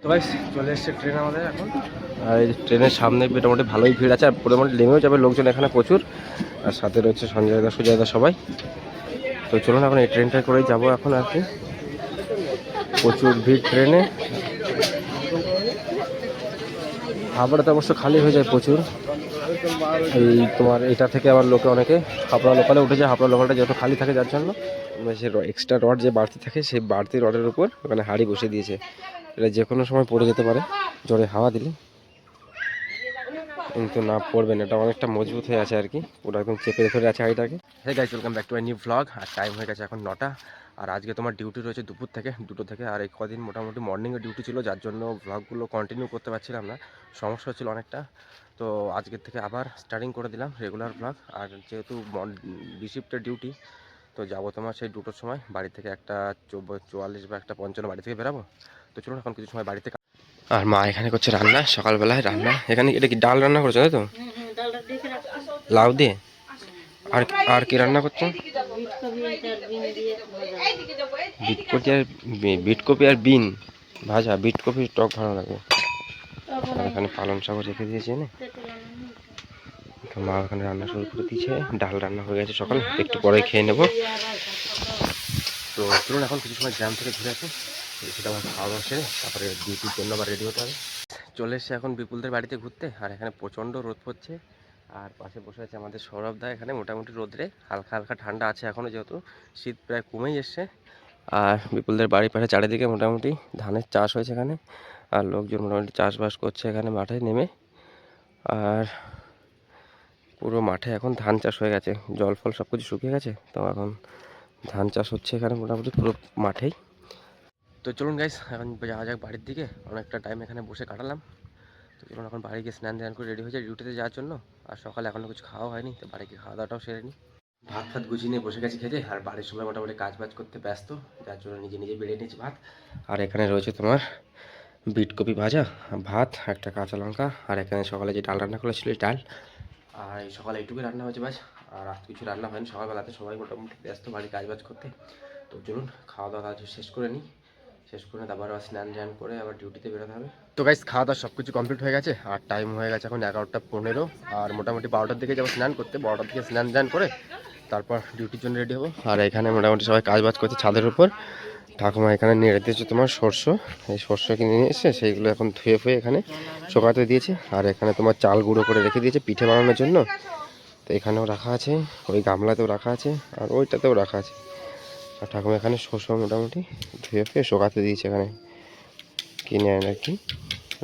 তো গাইস চলে এসছে ট্রেন আমাদের এখন। আর এই ট্রেনের সামনে মোটামুটি ভালোই ভিড় আছে, আর মোটামুটি নেমেও যাবে লোকজন এখানে প্রচুর। আর সাথে রয়েছে সঞ্জয় দা, সুজয় দা সবাই। তো চলুন এখন এই ট্রেনটা করেই যাবো এখন আর কি। প্রচুর ভিড় ট্রেনে। হাবড়াতে অবশ্য খালি হয়ে যায় প্রচুর। এই তোমার এটা থেকে আবার লোকে অনেকে হাবড়া লোকালে উঠে যায়। হাবড়া লোকালটা যেহেতু খালি থাকে যার জন্য সে এক্সট্রা রড যে বাড়তি থাকে সেই বাড়তি রডের উপর ওখানে হাঁড়ি বসিয়ে দিয়েছে। এটা যে কোনো সময় পড়ে যেতে পারে জোরে হাওয়া দিলে, কিন্তু না পড়বেন। এটা অনেকটা মজবুত হয়ে আছে আর কি, পুরো একদম চেপে ধরে আছে হাঁড়িটাকে। হ্যাঁ guys, welcome back to my new vlog. আর টাইম হয়ে গেছে এখন 9টা। আর আজকে তোমার ডিউটি রয়েছে দুপুর থেকে 2টো থেকে। আর এই কদিন মোটামুটি মর্নিংয়ে ডিউটি ছিল, যার জন্য ভ্লগগুলো কন্টিনিউ করতে পারছিলাম না, সমস্যা হচ্ছিল অনেকটা। তো আজকের থেকে আবার স্টার্টিং করে দিলাম রেগুলার ভ্লগ। আর যেহেতু বিশিফটের ডিউটি, তো যাবো তোমার সেই 2টোর সময় বাড়ি থেকে। একটা 44 বা একটা 55 বাড়ি থেকে বেরাবো। তো চলুন এখন কিছু সময় বাড়িতে। আর মা এখানে করছে রান্না, সকালবেলায় রান্না। এখানে এটা কি ডাল রান্না করছো, তাই তো? লাউ দিয়ে। আর আর কি রান্না করছো? বিটকপি আর বিন ভাজা। বিটকপির টক ভালো লাগে। আর এখানে পালং শাক রেখে দিয়েছে এনে। তো মা এখানে রান্না শুরু করে দিয়েছে। ডাল রান্না হয়ে গেছে সকাল, একটু পরে খেয়ে নেবো। তো চলুন এখন কিছু সময় গ্রাম থেকে ঘুরে আসি, সেটা আমার খাওয়া দাওয়া সেরে তারপরে ডিউটির জন্য আবার রেডি হতে হবে। চলে এসছে এখন বিপুলদের বাড়িতে ঘুরতে। আর এখানে প্রচণ্ড রোদ পড়ছে। আর পাশে বসে আছে আমাদের সৌরভ দা। এখানে মোটামুটি রোদরে হালকা হালকা ঠান্ডা আছে এখনও, যেহেতু শীত প্রায় কমেই এসছে। আর বিপুলদের বাড়ির পাশে চারিদিকে মোটামুটি ধানের চাষ হয়েছে এখানে। আর লোকজন মোটামুটি চাষবাস করছে এখানে মাঠে নেমে। আর পুরো মাঠে এখন ধান চাষ হয়ে গেছে, জল ফল সব কিছু শুকিয়ে গেছে। তো এখন ধান চাষ হচ্ছে এখানে মোটামুটি পুরো মাঠেই। তো চলুন গাইস এখন যাওয়া যাক বাড়ির দিকে। অনেকটা টাইম এখানে বসে কাটালাম। তো চলুন এখন বাড়ি গিয়ে স্নান ধ্যান করে রেডি হয়ে যায় ডিউটিতে যাওয়ার জন্য। আর সকালে এখনও কিছু খাওয়া হয়নি, তো বাড়ি গিয়ে খাওয়া দাওয়াটাও সেরে নিই। ভাত ফাত গুছিয়ে নিয়ে বসে গেছি খেতে। আর বাড়ির সবাই মোটামুটি কাজ বাজ করতে ব্যস্ত, যার জন্য নিজে নিজে বেড়ে নিয়েছি ভাত। আর এখানে রয়েছে তোমার বিটকপি ভাজা, ভাত, একটা কাঁচা লঙ্কা। আর এখানে সকালে যে ডাল রান্না করেছিল ডাল। আর এই সকালে এইটুকুই রান্না হয়েছে বাস। আর রাত কিছু রান্না হয়নি। সকালবেলাতে সবাই মোটামুটি ব্যস্ত বাড়ির কাজ বাজ করতে। তো চলুন খাওয়া দাওয়া কাজ শেষ করে নিই। শেষ করে তারপর আবার স্নান ধ্যান করে আবার ডিউটিতে বেরোতে হবে। তো গাইস খাওয়া দাওয়া সব কিছু কমপ্লিট হয়ে গেছে। আর টাইম হয়ে গেছে এখন 11টা 15। আর মোটামুটি 12টার দিকে যাবো স্নান করতে। 12টার দিকে স্নান ধ্যান করে তারপর ডিউটির জন্য রেডি হবো। আর এখানে মোটামুটি সবাই কাজ বাজ করছে ছাদের উপর। ঠাকুমা এখানে নেড়ে দিয়েছে তোমার সর্ষে। এই সর্ষে কিনে নিয়ে এসে সেইগুলো এখন ধুয়ে ফুয়ে এখানে শুকাতে দিয়েছে। আর এখানে তোমার চাল গুঁড়ো করে রেখে দিয়েছে পিঠে বানানোর জন্য। তো এখানেও রাখা আছে, ওই গামলাতেও রাখা আছে, আর ওইটাতেও রাখা আছে। আর ঠাকুমা এখানে শস্য মোটামুটি ধুয়ে ফুয়ে শুকাতে দিয়েছে। এখানে কিনে আনে আর কি,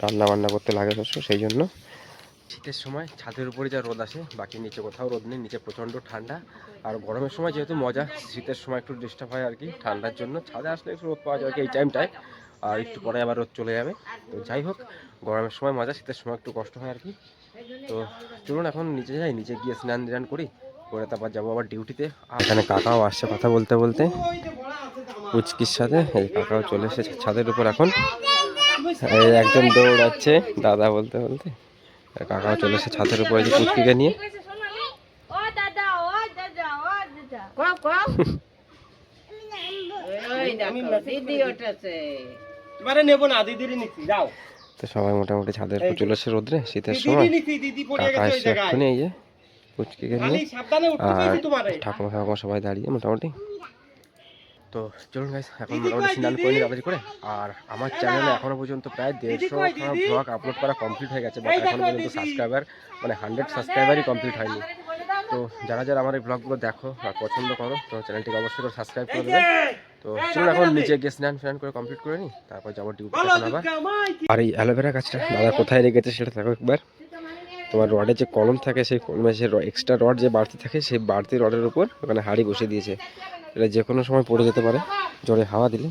রান্না বান্না করতে লাগে শস্য, সেই জন্য। শীতের সময় ছাদের উপরে যা রোদ আসে, বাকি নিচে কোথাও রোদ নেই, নিচে প্রচণ্ড ঠান্ডা। আর গরমের সময় যেহেতু মজা, শীতের সময় একটু ডিস্টার্ব হয় আর কি ঠান্ডার জন্য। ছাদে আসলে একটু রোদ পাওয়া যায় আর কি এই টাইমটায়। আর একটু পরে আবার রোদ চলে যাবে। তো যাই হোক, গরমের সময় মজা, শীতের সময় একটু কষ্ট হয় আর কি। তো চলুন এখন নিচে যাই, নিচে গিয়ে স্নান ধ্যান করি, করে তারপর যাবো আবার ডিউটিতে। এখানে কাকাও আসছে কথা বলতে বলতে পুচকির সাথে। এই কাকাও চলে এসেছে ছাদের উপর এখন। এই একজন দৌড়াচ্ছে দাদা বলতে বলতে। কাকাও চলে এসেছে ছাদের উপরে যে পুচকিকে নিয়ে। তো সবাই মোটামুটি ছাদের উপর চলে এসেছে রোদ্রে শীতের সময়। কাকা এসছে এক্ষুনি এই যে পুচকিকে নিয়ে। আর ঠাকুমা ঠাকুমা সবাই দাঁড়িয়ে মোটামুটি। তো চলুন গাইস এখন মোটামুটি স্নান করে নিই তাড়াতাড়ি করে। আর আমার চ্যানেলে এখনো পর্যন্ত প্রায় 150 ব্লগ আপলোড করা কমপ্লিট হয়ে গেছে, বাট এখনো পর্যন্ত সাবস্ক্রাইবার মানে 100 সাবস্ক্রাইবারই কমপ্লিট হয়নি। তো যারা যারা আমার এই ব্লগগুলো দেখো আর পছন্দ করো, তো চ্যানেলটিকে অবশ্যই করে সাবস্ক্রাইব করে দেবে। তো চলুন এখন নিচে গিয়ে স্নান করে কমপ্লিট করে নিই, তারপর যাবো ডিউটি আবার। আর এই অ্যালোভেরা গাছটা দাদা কোথায় রেখেছে সেটা দেখো একবার। তোমার রডের যে কলম থাকে, সেই কলমে যে এক্সট্রা রড যে বাড়তি থাকে, সেই বাড়তি রডের উপর ওখানে হাঁড়ি বসিয়ে দিয়েছে। এটা যে কোনো সময় পড়ে যেতে পারে জোরে হাওয়া দিলে,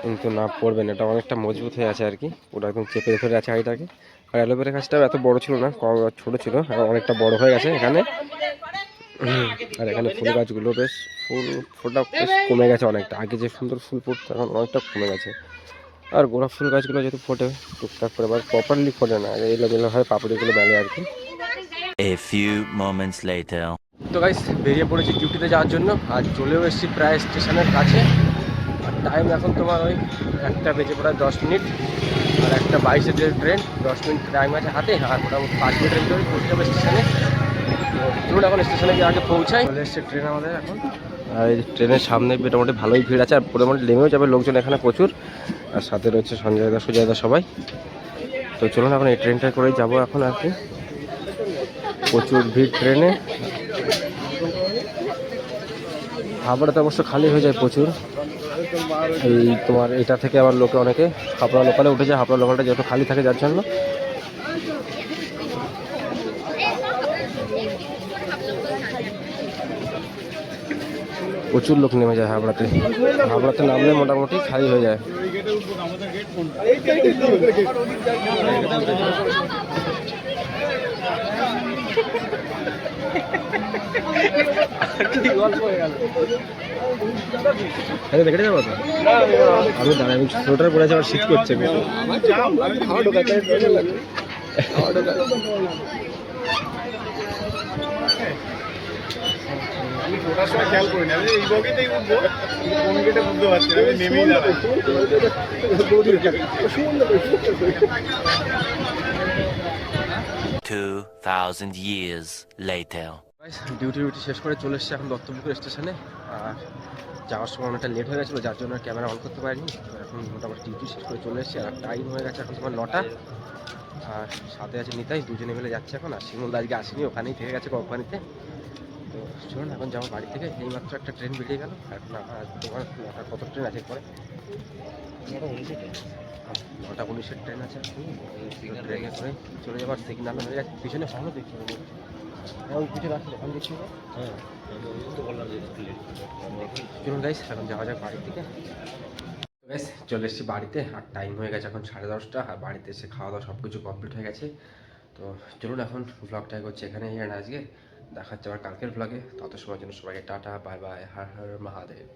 কিন্তু না পড়বেন। এটা অনেকটা মজবুত হয়ে আছে আর কি, পুরো একদম চেপে ধরে আছে হাঁড়িটাকে। আর অ্যালোভেরা গাছটাও এত বড় ছিল না, ছোট ছিল, এখন অনেকটা বড় হয়ে গেছে এখানে। আর এখানে ফুল গাছগুলো বেশ ফুল ফোটা বেশ কমে গেছে অনেকটা। আগে যে সুন্দর ফুল ফুটতো এখন অনেকটা কমে গেছে। আর গোলাপ ফুল গাছগুলো যেহেতু ফোটে টুকটাক করে, আবার প্রপারলি ফোটে না, এলোমেলো হয় পাপড়িগুলো মেলে আর কি। A few moments later. তো গাইস বেরিয়ে পড়েছি ডিউটিতে যাওয়ার জন্য। আর চলেও এসেছি প্রায় স্টেশনের কাছে। আর টাইম এখন তোমার ওই 1টা বেজে প্রায় 10 মিনিট, আর 1:22-এর ট্রেন, 10 মিনিট টাইম আছে হাতে, আর মোটামুটি 5 মিনিটের ভিতরে পৌঁছে যাবে স্টেশনে। তো চলুন এখন স্টেশনে গিয়ে আগে পৌঁছাই। চলে এসছে ট্রেন আমাদের এখন, আর এই ট্রেনের সামনে মোটামুটি ভালোই ভিড় আছে, আর মোটামুটি নেমেও যাবে লোকজন এখানে প্রচুর, আর সাথে রয়েছে সঞ্জয়দা সুজয়দা সবাই। তো চলুন এখন এই ট্রেনটা করেই যাবো এখন আর কি। প্রচুর ভিড় ট্রেনে, হাবড়াতে অবশ্য খালি হয়ে যায় প্রচুর। এই তোমার এটা থেকে আবার লোকে অনেকে হাবড়া লোকালে উঠে যায়, হাবড়া লোকালটা যত খালি থাকে যার জন্য। প্রচুর লোক নেমে যায় হাবড়াতে, হাবড়াতে নামলে মোটামুটি খালি হয়ে যায়। দেখে যাবো তো আমি দাঁড়াই, আমি সোয়েটার পরে আছি, আবার শীত করছে। খেয়াল করি না এই বগিতেই উঠবো, কোন গেটে বুঝতে পারছি না, আমি নেমেই দাঁড়াই। 2000 years later. ডিউটি শেষ করে চলে এসেছি এখন দত্তপুকুর স্টেশনে, আর যাওয়ার সময় অনেকটা লেট হয়ে গেছিলো যার জন্য ক্যামেরা অন করতে পারিনি। এখন মোটামুটি ডিউটি শেষ করে চলে এসেছি, আর টাইম হয়ে গেছে এখন তোমার 9টা। আর সাথে আছে নিতাই, দুজনে মিলে যাচ্ছে এখন। আর শিমুল আজকে আসেনি, ওখানেই থেকে গেছে কোম্পানিতে। তো চলুন এখন যাবো বাড়ি থেকে। এইমাত্র একটা ট্রেন বেরিয়ে গেল, এখন তোমার 9টার কত ট্রেন আছে পরে, 9:19-এর ট্রেন আছে। ট্রেনে করে চলে যাবার সিগনাল হয়ে গেছে, পিছনে ভালো দেখছি পিছনে আসছে ওখান দেখছি। হ্যাঁ চলুন গাইস এখন যাওয়া যাক বাড়ি থেকে। বেশ চলে এসেছি বাড়িতে, আর টাইম হয়ে গেছে এখন 10:30, আর বাড়িতে এসে খাওয়া দাওয়া সব কিছু কমপ্লিট হয়ে গেছে। তো চলুন এখন ব্লগটা করছি এখানে, আজকে দেখা হচ্ছে আবার কালকের ব্লগে। তত সময়ের জন্য সবাইকে tata, bye bye, Har Har Mahadev.